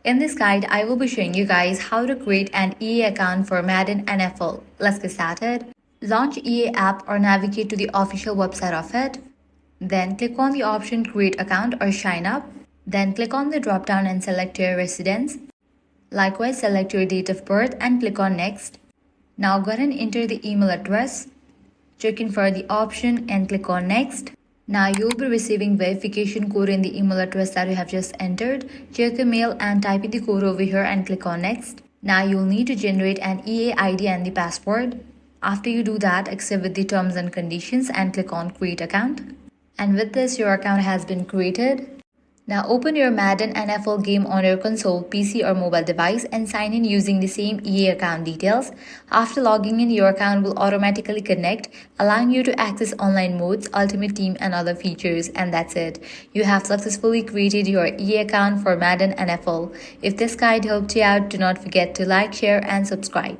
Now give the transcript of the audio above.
In this guide, I will be showing you guys how to create an EA account for Madden NFL. Let's get started. Launch EA app or navigate to the official website of it. Then click on the option Create Account or Sign Up. Then click on the drop down and select your residence. Likewise, select your date of birth and click on Next. Now go ahead and enter the email address. Check in for the option and click on Next. Now you'll be receiving verification code in the email address that you have just entered. Check your mail and type in the code over here and click on Next. Now you'll need to generate an EA ID and the password. After you do that, accept with the terms and conditions and click on Create Account. And with this, your account has been created. Now open your Madden NFL game on your console, PC or mobile device and sign in using the same EA account details. After logging in, your account will automatically connect, allowing you to access online modes, Ultimate Team and other features, and that's it. You have successfully created your EA account for Madden NFL. If this guide helped you out, do not forget to like, share and subscribe.